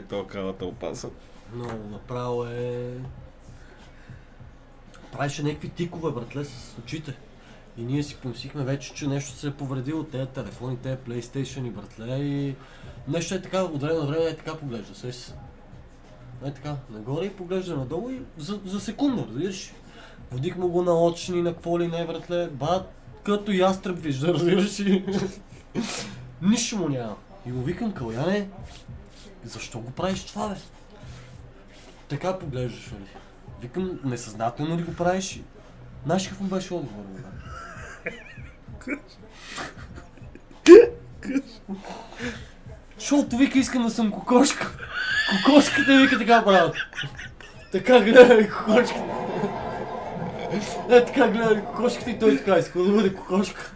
този калата опасен. Много направо е... Правеше някакви тикове, братле, с очите. И ние си помислихме вече, че нещо се е повредило от тези телефони, тези PlayStation, братле, и нещо е така, от време на време е така поглежда, сеща се. Е така, нагоре и поглежда надолу и за секунда, разбираш. Водихме го на очни, на какво ли не, братле, като ястреб вижда, разбираш ли. Нищо му няма. И го викам, Каляне, защо го правиш това, бе? Така поглеждаш, нали? Викам, несъзнателно ли го правиш? Знаеш какъв му беше отговор, бе? Защото вика, искам да съм кокошка. Кокошката вика така правят. Така гледа кокошката. Така гледа кокошката и той така иска да бъде кокошка.